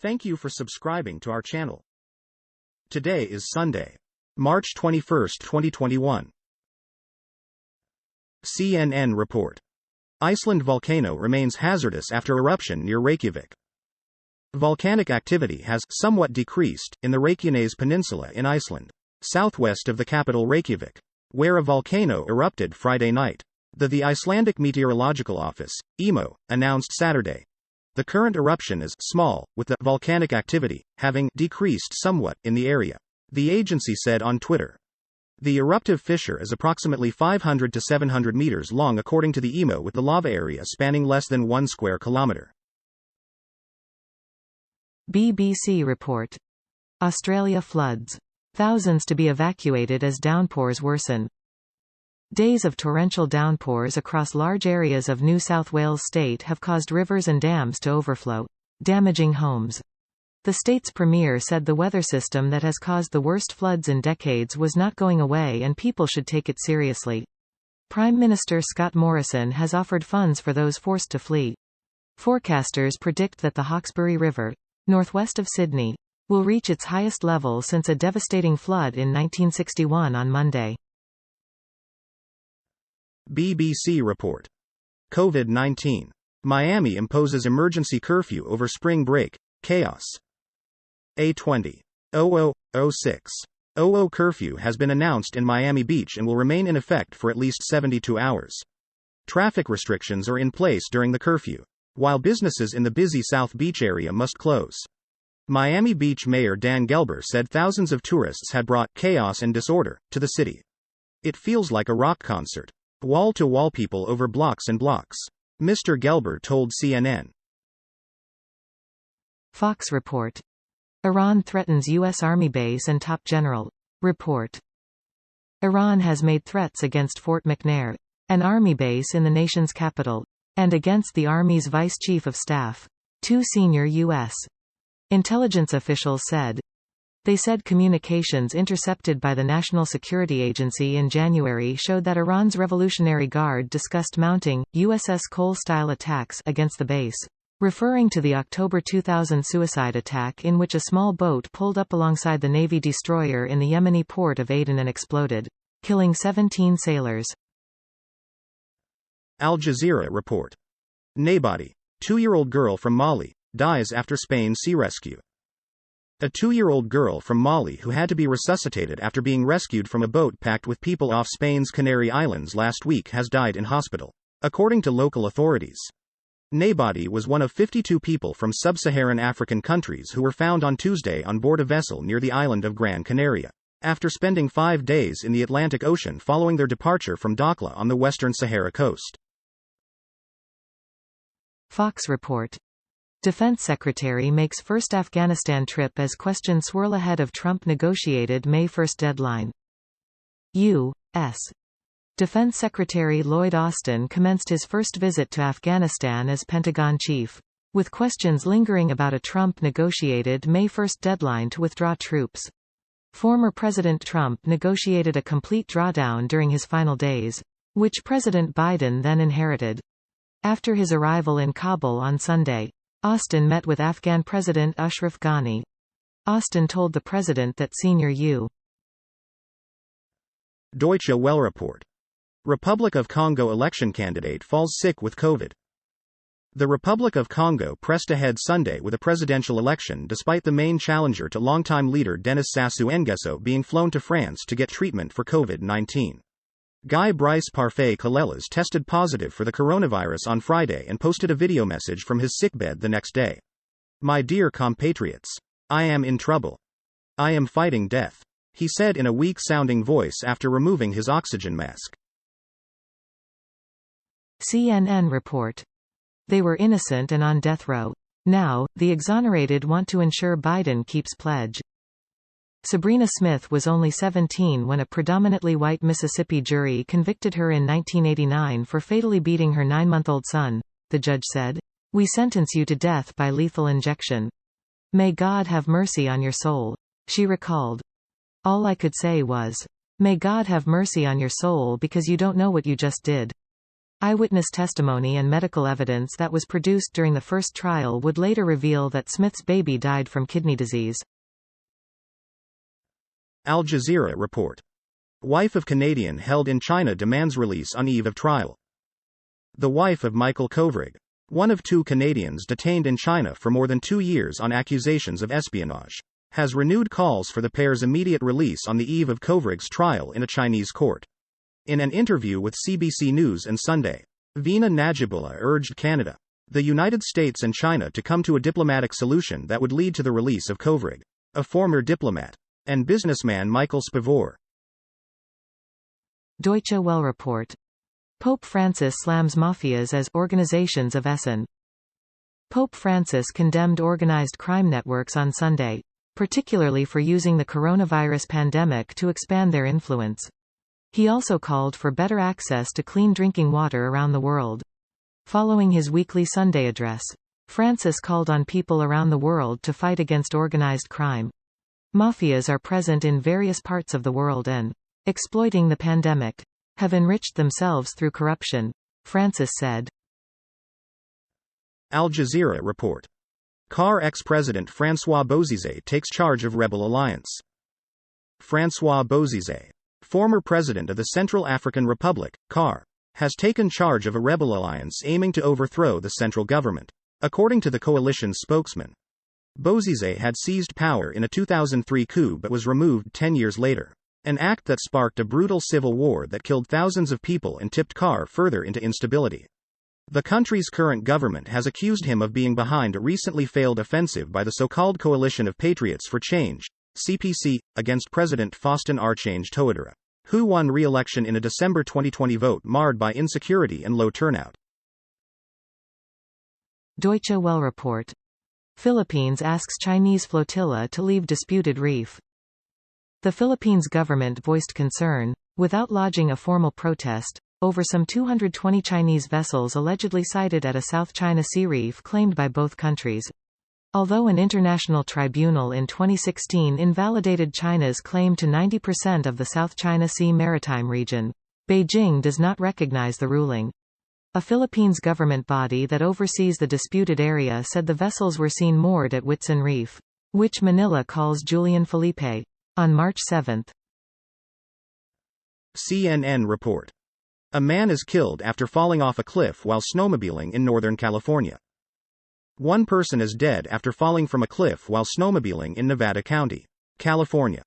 Thank you for subscribing to our channel. Today is Sunday, March 21, 2021. CNN report. Iceland volcano remains hazardous after eruption near Reykjavík. Volcanic activity has somewhat decreased in the Reykjanes Peninsula in Iceland, southwest of the capital Reykjavík, where a volcano erupted Friday night. The Icelandic Meteorological Office, IMO, announced Saturday. The current eruption is small, with the volcanic activity having decreased somewhat in the area, the agency said on Twitter. The eruptive fissure is approximately 500 to 700 meters long according to the IMO, with the lava area spanning less than 1 square kilometer. BBC report. Australia floods. Thousands to be evacuated as downpours worsen. Days of torrential downpours across large areas of New South Wales state have caused rivers and dams to overflow, damaging homes. The state's premier said the weather system that has caused the worst floods in decades was not going away and people should take it seriously. Prime Minister Scott Morrison has offered funds for those forced to flee. Forecasters predict that the Hawkesbury River, northwest of Sydney, will reach its highest level since a devastating flood in 1961 on Monday. BBC report. COVID-19. Miami imposes emergency curfew over spring break, chaos. A20. 00:06:00 curfew has been announced in Miami Beach and will remain in effect for at least 72 hours. Traffic restrictions are in place during the curfew, while businesses in the busy South Beach area must close. Miami Beach Mayor Dan Gelber said thousands of tourists had brought chaos and disorder to the city. It feels like a rock concert. Wall-to-wall people over blocks and blocks, Mr. Gelber told CNN. Fox report. Iran threatens U.S. Army base and top general. Report. Iran has made threats against Fort McNair, an army base in the nation's capital, and against the Army's Vice Chief of Staff. Two senior U.S. intelligence officials said. They said communications intercepted by the National Security Agency in January showed that Iran's Revolutionary Guard discussed mounting USS Cole-style attacks against the base, referring to the October 2000 suicide attack in which a small boat pulled up alongside the Navy destroyer in the Yemeni port of Aden and exploded, killing 17 sailors. Al Jazeera report. Nabadi, 2-year-old girl from Mali, dies after Spain sea rescue. A 2-year-old girl from Mali who had to be resuscitated after being rescued from a boat packed with people off Spain's Canary Islands last week has died in hospital, according to local authorities. Nabadi was one of 52 people from sub-Saharan African countries who were found on Tuesday on board a vessel near the island of Gran Canaria, after spending 5 days in the Atlantic Ocean following their departure from Dakhla on the western Sahara coast. Fox report. Defense Secretary makes first Afghanistan trip as questions swirl ahead of Trump negotiated May 1 deadline. U.S. Defense Secretary Lloyd Austin commenced his first visit to Afghanistan as Pentagon chief, with questions lingering about a Trump negotiated May 1 deadline to withdraw troops. Former President Trump negotiated a complete drawdown during his final days, which President Biden then inherited. After his arrival in Kabul on Sunday, Austin met with Afghan President Ashraf Ghani. Austin told the president that senior U. Deutsche Welle report. Republic of Congo election candidate falls sick with COVID. The Republic of Congo pressed ahead Sunday with a presidential election despite the main challenger to longtime leader Denis Sassou Nguesso being flown to France to get treatment for COVID-19. Guy Brice Parfait Kalelas tested positive for the coronavirus on Friday and posted a video message from his sickbed the next day. "My dear compatriots, I am in trouble. I am fighting death," he said in a weak-sounding voice after removing his oxygen mask. CNN report. They were innocent and on death row. Now, the exonerated want to ensure Biden keeps pledge. Sabrina Smith was only 17 when a predominantly white Mississippi jury convicted her in 1989 for fatally beating her 9-month-old son, the judge said. "We sentence you to death by lethal injection. May God have mercy on your soul," she recalled. "All I could say was, may God have mercy on your soul because you don't know what you just did. Eyewitness testimony and medical evidence that was produced during the first trial would later reveal that Smith's baby died from kidney disease. Al Jazeera report. Wife of Canadian held in China demands release on eve of trial. The wife of Michael Kovrig, one of two Canadians detained in China for more than 2 years on accusations of espionage, has renewed calls for the pair's immediate release on the eve of Kovrig's trial in a Chinese court. In an interview with CBC News and Sunday, Veena Najibullah urged Canada, the United States and China to come to a diplomatic solution that would lead to the release of Kovrig, a former diplomat, and businessman Michael Spavor. Deutsche Welle report. Pope Francis slams mafias as organizations of Essen. Pope Francis condemned organized crime networks on Sunday, particularly for using the coronavirus pandemic to expand their influence. He also called for better access to clean drinking water around the world. Following his weekly Sunday address, Francis called on people around the world to fight against organized crime. Mafias are present in various parts of the world and, exploiting the pandemic, have enriched themselves through corruption, Francis said. Al Jazeera report. CAR ex-president François Bozizé takes charge of rebel alliance. François Bozizé, former president of the Central African Republic, CAR, has taken charge of a rebel alliance aiming to overthrow the central government, according to the coalition's spokesman. Bozizé had seized power in a 2003 coup but was removed 10 years later, an act that sparked a brutal civil war that killed thousands of people and tipped CAR further into instability. The country's current government has accused him of being behind a recently failed offensive by the so-called Coalition of Patriots for Change, CPC, against President Faustin Archange Touadéra, who won re-election in a December 2020 vote marred by insecurity and low turnout. Deutsche Welle report. Philippines asks Chinese flotilla to leave disputed reef. The Philippines government voiced concern, without lodging a formal protest, over some 220 Chinese vessels allegedly sighted at a South China Sea reef claimed by both countries. Although an international tribunal in 2016 invalidated China's claim to 90% of the South China Sea maritime region, Beijing does not recognize the ruling. A Philippines government body that oversees the disputed area said the vessels were seen moored at Whitsun Reef, which Manila calls Julian Felipe, on March 7. CNN report. A man is killed after falling off a cliff while snowmobiling in Northern California. One person is dead after falling from a cliff while snowmobiling in Nevada County, California.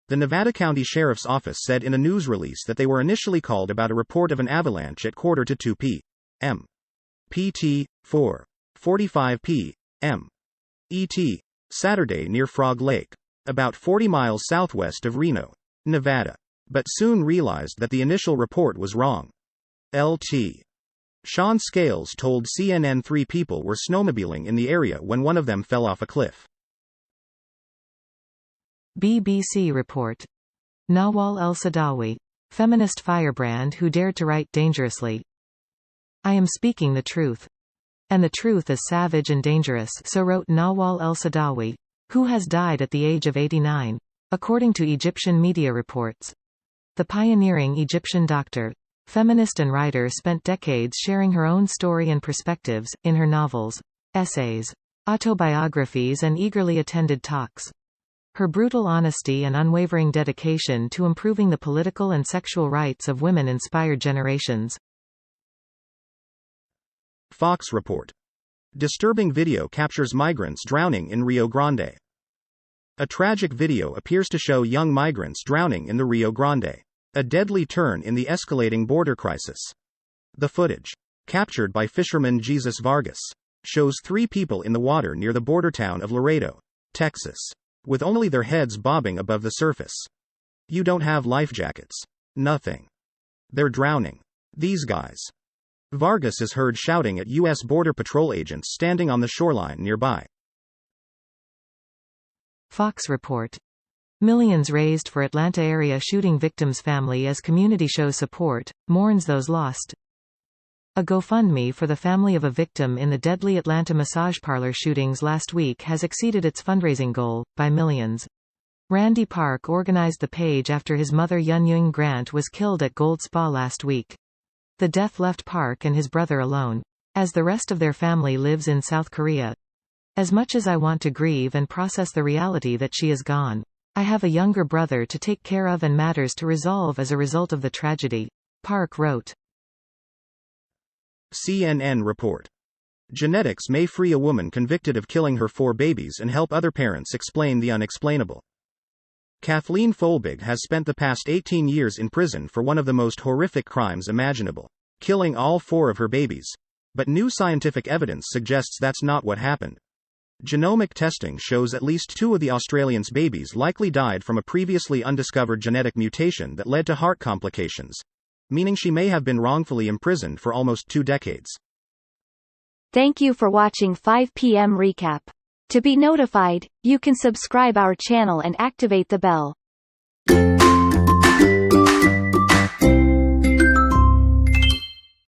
The Nevada County Sheriff's Office said in a news release that they were initially called about a report of an avalanche at 1:45 p.m. PT. 4:45 p.m. ET. Saturday near Frog Lake, about 40 miles southwest of Reno, Nevada, but soon realized that the initial report was wrong. Lt. Sean Scales told CNN 3 people were snowmobiling in the area when one of them fell off a cliff. BBC report. Nawal El-Saadawi, feminist firebrand who dared to write dangerously. I am speaking the truth. And the truth is savage and dangerous, so wrote Nawal El-Saadawi, who has died at the age of 89, according to Egyptian media reports. The pioneering Egyptian doctor, feminist and writer spent decades sharing her own story and perspectives, in her novels, essays, autobiographies and eagerly attended talks. Her brutal honesty and unwavering dedication to improving the political and sexual rights of women inspired generations. Fox report. Disturbing video captures migrants drowning in Rio Grande. A tragic video appears to show young migrants drowning in the Rio Grande, a deadly turn in the escalating border crisis. The footage, captured by fisherman Jesus Vargas, shows 3 people in the water near the border town of Laredo, Texas, with only their heads bobbing above the surface. You don't have life jackets. Nothing. They're drowning. These guys. Vargas is heard shouting at U.S. Border Patrol agents standing on the shoreline nearby. Fox report. Millions raised for Atlanta area shooting victims' family as community shows support, mourns those lost. A GoFundMe for the family of a victim in the deadly Atlanta massage parlor shootings last week has exceeded its fundraising goal, by millions. Randy Park organized the page after his mother Yun Yung Grant was killed at Gold Spa last week. The death left Park and his brother alone, as the rest of their family lives in South Korea. As much as I want to grieve and process the reality that she is gone, I have a younger brother to take care of and matters to resolve as a result of the tragedy, Park wrote. CNN report. Genetics may free a woman convicted of killing her 4 babies and help other parents explain the unexplainable. Kathleen Folbig has spent the past 18 years in prison for one of the most horrific crimes imaginable, killing all 4 of her babies. But new scientific evidence suggests that's not what happened. Genomic testing shows at least 2 of the Australians' babies likely died from a previously undiscovered genetic mutation that led to heart complications, meaning she may have been wrongfully imprisoned for almost 2 decades. Thank you for watching 5 p.m. recap. To be notified, you can subscribe our channel and activate the bell.